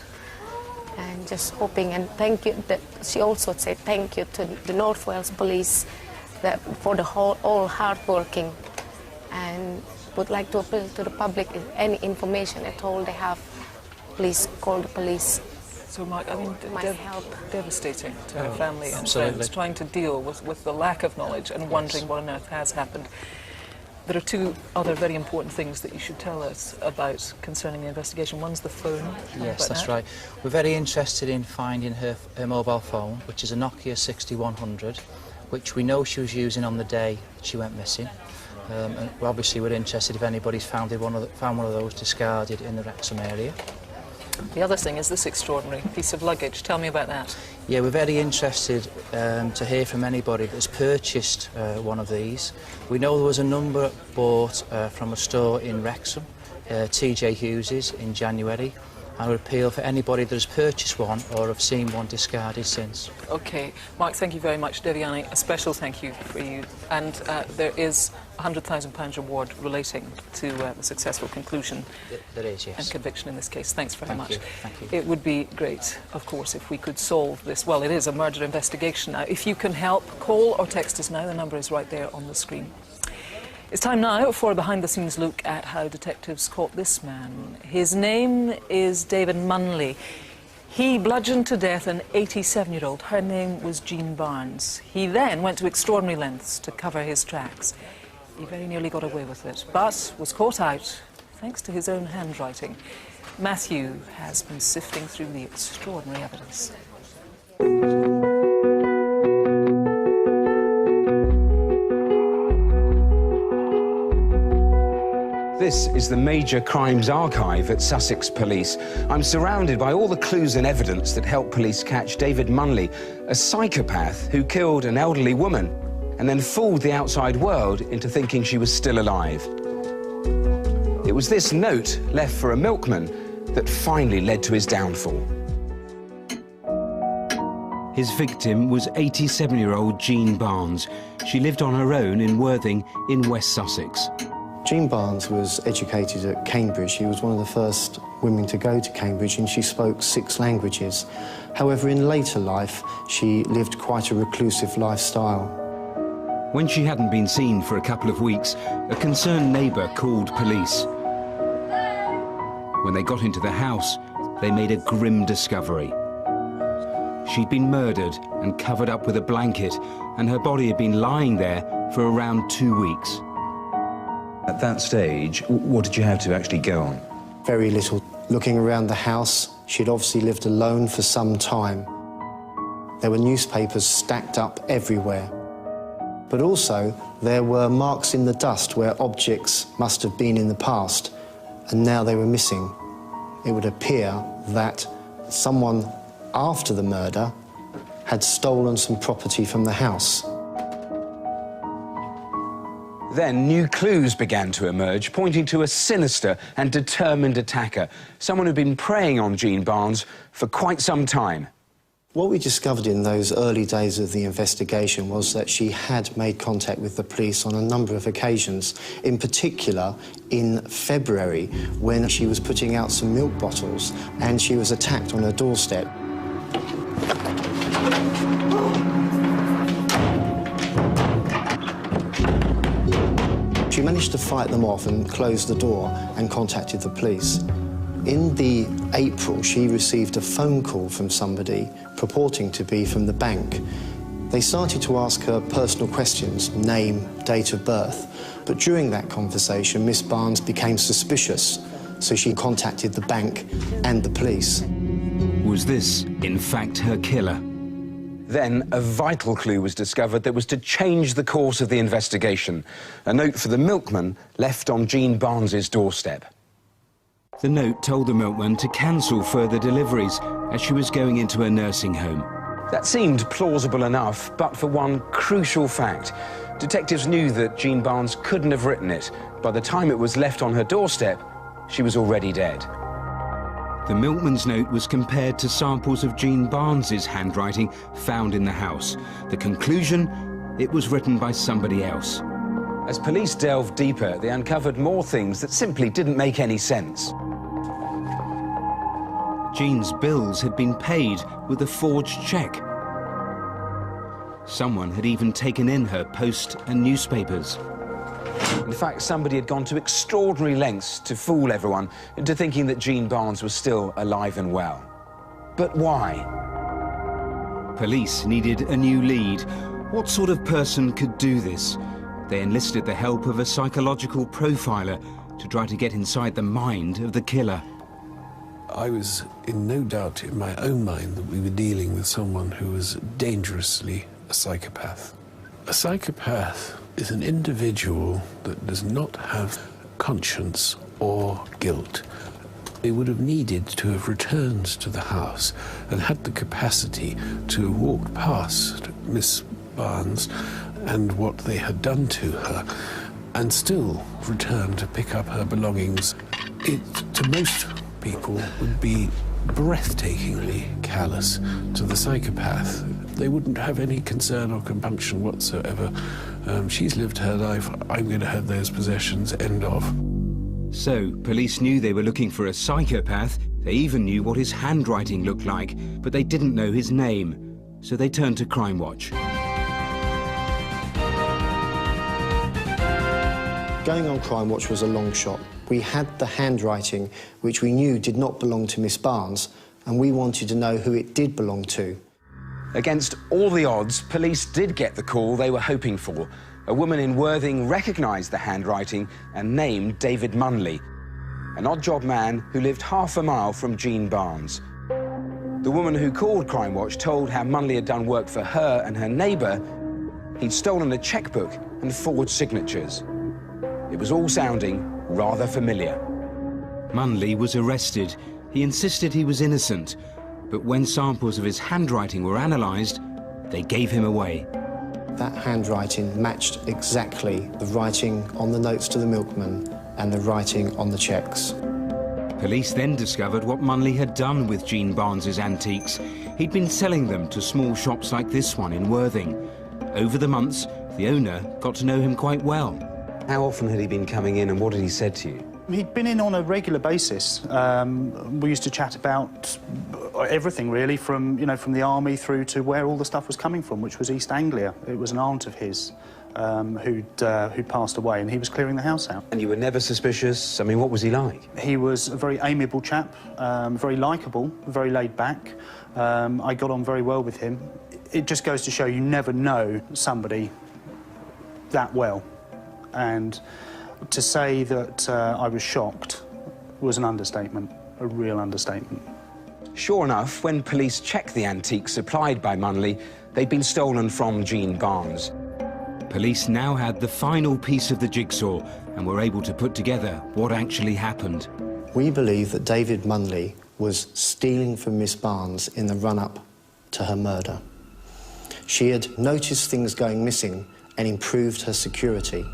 E: And just hoping, and thank you, she also said thank you to the North Wales Police for all hard working, and would like to appeal to the public, if any information at all they have, please call the police.
A: So, Mark, I mean, devastating to her family and
U: absolutely.
A: friends, trying to deal with the lack of knowledge and wondering what on earth has happened. There are two other very important things that you should tell us about concerning the investigation. One's the phone.
U: Yes, that's right. We're very interested in finding her mobile phone, which is a Nokia 6100, which we know she was using on the day she went missing. And obviously we're interested if anybody's found one of those discarded in the Wrexham area.
A: The other thing is this extraordinary piece of luggage. Tell me about that.
U: Yeah, we're very interested to hear from anybody that's purchased one of these. We know there was a number bought from a store in Wrexham, TJ Hughes's, in January. I would appeal for anybody that has purchased one or have seen one discarded since. OK.
A: Mark, thank you very much. Devyani, a special thank you for you. And there is a £100,000 reward relating to the successful conclusion
U: there is, yes.
A: and conviction in this case. Thanks very much.
U: Thank you.
A: It would be great, of course, if we could solve this. Well, it is a murder investigation now. If you can help, call or text us now. The number is right there on the screen. It's time now for a behind-the-scenes look at how detectives caught this man. His name is David Munley. He bludgeoned to death an 87-year-old. Her name was Jean Barnes. He then went to extraordinary lengths to cover his tracks. He very nearly got away with it, but was caught out thanks to his own handwriting. Matthew has been sifting through the extraordinary evidence.
C: This is the Major Crimes Archive at Sussex Police. I'm surrounded by all the clues and evidence that helped police catch David Munley, a psychopath who killed an elderly woman and then fooled the outside world into thinking she was still alive. It was this note left for a milkman that finally led to his downfall. His victim was 87-year-old Jean Barnes. She lived on her own in Worthing in West Sussex.
V: Jean Barnes was educated at Cambridge. She was one of the first women to go to Cambridge, and she spoke 6 languages. However, in later life, she lived quite a reclusive lifestyle.
C: When she hadn't been seen for a couple of weeks, a concerned neighbour called police. When they got into the house, they made a grim discovery. she'd been murdered and covered up with a blanket, and her body had been lying there for around 2 weeks.
D: At that stage, what did you have to actually go on?
V: Very little. Looking around the house, she'd obviously lived alone for some time. There were newspapers stacked up everywhere. But also, there were marks in the dust where objects must have been in the past, and now they were missing. It would appear that someone after the murder had stolen some property from the house.
C: Then new clues began to emerge, pointing to a sinister and determined attacker, someone who'd been preying on Jean Barnes for quite some time.
V: What we discovered in those early days of the investigation was that she had made contact with the police on a number of occasions, in particular in February, when she was putting out some milk bottles and she was attacked on her doorstep. She managed to fight them off and close the door and contacted the police. In the April, she received a phone call from somebody purporting to be from the bank. They started to ask her personal questions, name, date of birth. But during that conversation, Miss Barnes became suspicious, so she contacted the bank and the police.
C: Was this, in fact, her killer? Then a vital clue was discovered that was to change the course of the investigation. A note for the milkman left on Jean Barnes's doorstep. The note told the milkman to cancel further deliveries as she was going into a nursing home. That seemed plausible enough, but for one crucial fact. Detectives knew that Jean Barnes couldn't have written it. By the time it was left on her doorstep, she was already dead. The milkman's note was compared to samples of Jean Barnes's handwriting found in the house. The conclusion, it was written by somebody else. As police delved deeper, they uncovered more things that simply didn't make any sense. Jean's bills had been paid with a forged cheque. Someone had even taken in her post and newspapers. In fact, somebody had gone to extraordinary lengths to fool everyone into thinking that Jean Barnes was still alive and well. But why? Police needed a new lead. What sort of person could do this? They enlisted the help of a psychological profiler to try to get inside the mind of the killer.
G: I was in no doubt in my own mind that we were dealing with someone who was dangerously a psychopath. A psychopath is an individual that does not have conscience or guilt. They would have needed to have returned to the house and had the capacity to walk past Miss Barnes and what they had done to her and still return to pick up her belongings. It, to most people, would be breathtakingly callous. To the psychopath, they wouldn't have any concern or compunction whatsoever. She's lived her life, I'm going to have those possessions, end of.
C: So, police knew they were looking for a psychopath. They even knew what his handwriting looked like, but they didn't know his name. So they turned to Crimewatch.
V: Going on Crimewatch was a long shot. We had the handwriting, which we knew did not belong to Miss Barnes, and we wanted to know who it did belong to.
C: Against all the odds, police did get the call they were hoping for. A woman in Worthing recognised the handwriting and named David Munley, an odd-job man who lived half a mile from Jean Barnes. The woman who called Crimewatch told how Munley had done work for her and her neighbour. He'd stolen a chequebook and forged signatures. It was all sounding rather familiar. Munley was arrested. He insisted he was innocent, but when samples of his handwriting were analysed, they gave him away.
V: That handwriting matched exactly the writing on the notes to the milkman and the writing on the cheques.
C: Police then discovered what Munley had done with Jean Barnes's antiques. He'd been selling them to small shops like this one in Worthing. Over the months, the owner got to know him quite well. How often had he been coming in and what had he said to you?
H: He'd been in on a regular basis. We used to chat about everything, really, from the army through to where all the stuff was coming from, which was East Anglia. It was an aunt of his who'd passed away, and he was clearing the house out.
C: And you were never suspicious? I mean, what was he like?
H: He was a very amiable chap, very likeable, very laid back. I got on very well with him. It just goes to show you never know somebody that well. And to say that I was shocked was an understatement, a real understatement.
C: Sure enough, when police checked the antiques supplied by Munley, they'd been stolen from Jean Barnes. Police now had the final piece of the jigsaw and were able to put together what actually happened.
V: We believe that David Munley was stealing from Miss Barnes in the run-up to her murder. She had noticed things going missing and improved her security.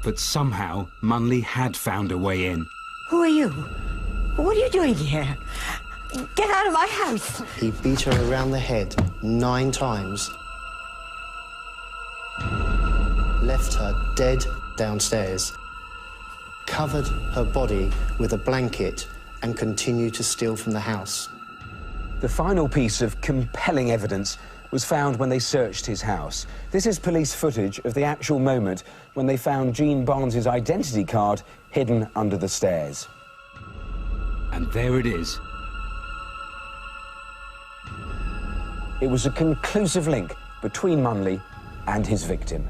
C: But somehow, Munley had found a way in.
L: Who are you? What are you doing here? Get out of my house!
V: He beat her around the head 9 times, left her dead downstairs, covered her body with a blanket and continued to steal from the house.
C: The final piece of compelling evidence was found when they searched his house. This is police footage of the actual moment when they found Jean Barnes's identity card hidden under the stairs. And there it is. It was a conclusive link between Munley and his victim.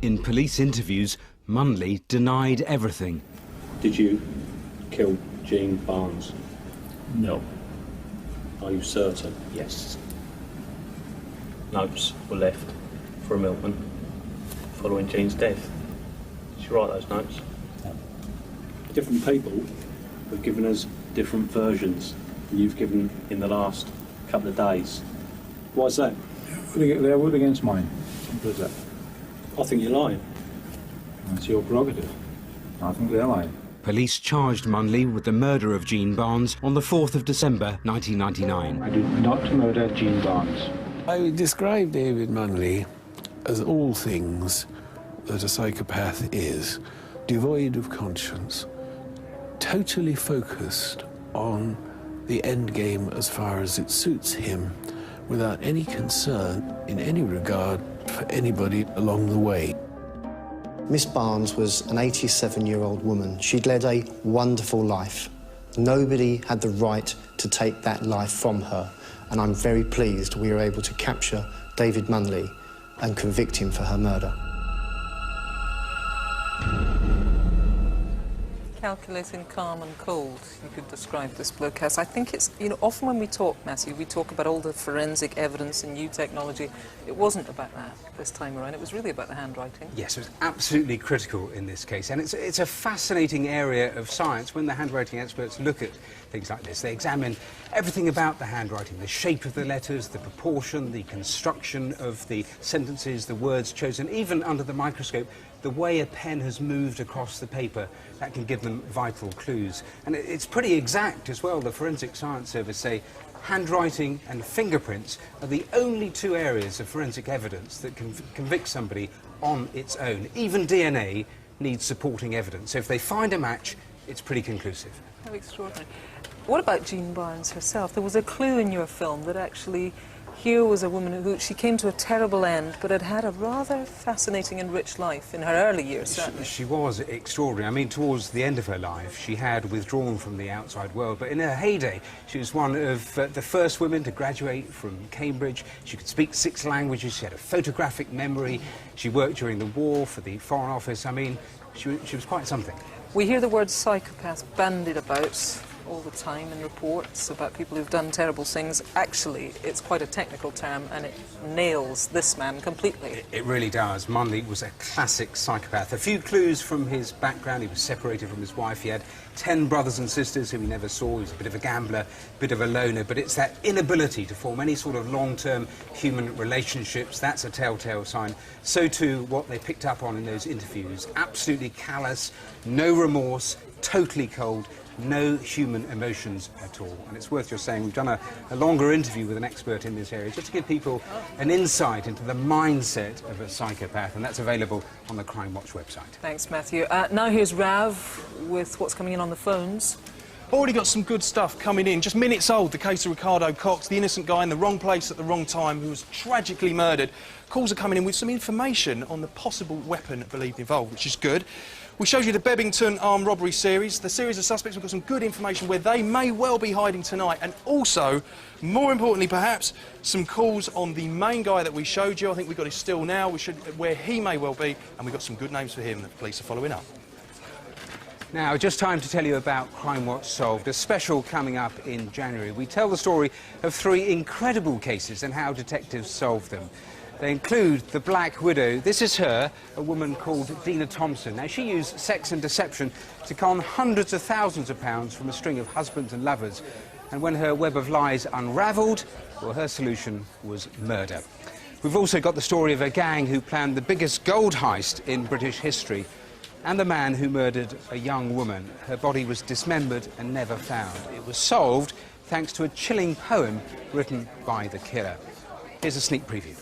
C: In police interviews, Munley denied everything.
M: Did you kill Jean Barnes?
W: No.
M: Are you certain?
W: Yes. Notes were left for a milkman following Jean's death. Did you write those notes?
M: No. Different people have given us different versions than you've given in the last couple of days. Why is that?
W: They're all against mine. Simple as that.
M: I think you're lying.
W: That's your prerogative. I think they're lying.
C: Police charged Munley with the murder of Jean Barnes on the 4th of December 1999.
W: I did not murder Jean Barnes.
G: I would describe David Munley as all things that a psychopath is, devoid of conscience, totally focused on the end game as far as it suits him, without any concern in any regard for anybody along the way.
V: Miss Barnes was an 87-year-old woman. She'd led a wonderful life. Nobody had the right to take that life from her, and I'm very pleased we were able to capture David Munley and convict him for her murder.
A: Calculating, calm and cold, you could describe this bloke as. I think it's, you know, often when we talk, Matthew, we talk about all the forensic evidence and new technology. It wasn't about that this time around. It was really about the handwriting.
C: Yes, it was absolutely critical in this case, and it's a fascinating area of science. When the handwriting experts look at things like this, they examine everything about the handwriting, the shape of the letters, the proportion, the construction of the sentences, the words chosen, even under the microscope, the way a pen has moved across the paper. That can give them vital clues. And it's pretty exact as well. The Forensic Science Service say handwriting and fingerprints are the only 2 areas of forensic evidence that can convict somebody on its own. Even DNA needs supporting evidence. So if they find a match, it's pretty conclusive.
A: How extraordinary. What about Jean Barnes herself? There was a clue in your film that actually here was a woman who, she came to a terrible end, but had had a rather fascinating and rich life in her early years, certainly.
C: She was extraordinary. I mean, towards the end of her life, she had withdrawn from the outside world, but in her heyday, she was one of the first women to graduate from Cambridge. She could speak 6 languages, she had a photographic memory, she worked during the war for the Foreign Office. I mean, she was quite something.
A: We hear the word psychopath bandied about all the time in reports about people who've done terrible things. Actually, it's quite a technical term, and it nails this man completely.
C: It really does. Munley was a classic psychopath. A few clues from his background. He was separated from his wife. He had 10 brothers and sisters whom he never saw. He was a bit of a gambler, a bit of a loner, but it's that inability to form any sort of long-term human relationships. That's a telltale sign. So too, what they picked up on in those interviews. Absolutely callous, no remorse, totally cold, no human emotions at all. And it's worth just saying we've done a longer interview with an expert in this area just to give people an insight into the mindset of a psychopath, and that's available on the Crimewatch website.
A: Thanks, Matthew. Now here's Rav with what's coming in on the phones.
B: Already got some good stuff coming in. Just minutes old, the case of Ricardo Cox, the innocent guy in the wrong place at the wrong time who was tragically murdered. Calls are coming in with some information on the possible weapon believed involved, which is good. We showed you the Bebbington armed robbery series. The series of suspects, we've got some good information where they may well be hiding tonight, and also, more importantly perhaps, some calls on the main guy that we showed you. I think we've got his still now, where he may well be, and we've got some good names for him that the police are following up.
C: Now, just time to tell you about Crimewatch Solved, a special coming up in January. We tell the story of 3 incredible cases and how detectives solved them. They include the Black Widow. This is her, a woman called Dina Thompson. Now, she used sex and deception to con hundreds of thousands of pounds from a string of husbands and lovers. And when her web of lies unravelled, well, her solution was murder. We've also got the story of a gang who planned the biggest gold heist in British history, and the man who murdered a young woman. Her body was dismembered and never found. It was solved thanks to a chilling poem written by the killer. Here's a sneak preview.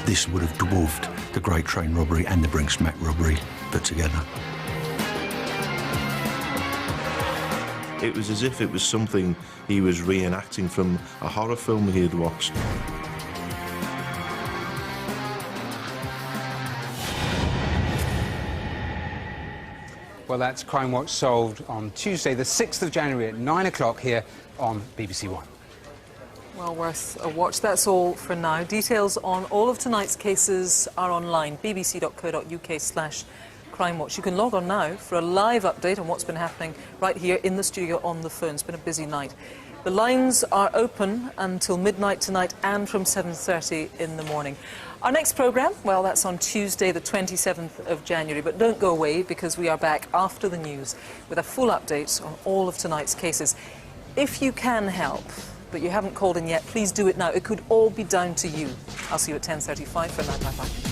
J: This would have dwarfed the Great Train robbery and the Brinksmack robbery put together.
K: It was as if it was something he was reenacting from a horror film he had watched.
C: Well, that's Crimewatch Solved on Tuesday, the 6th of January at 9 o'clock here on BBC One.
A: Well worth a watch. That's all for now. Details on all of tonight's cases are online, bbc.co.uk/crimewatch. You can log on now for a live update on what's been happening right here in the studio on the phone. It's been a busy night. The lines are open until midnight tonight and from 7:30 in the morning. Our next programme, well, that's on Tuesday, the 27th of January. But don't go away, because we are back after the news with a full update on all of tonight's cases. If you can help, but you haven't called in yet, please do it now. It could all be down to you. I'll see you at 10:35 for now. Bye-bye.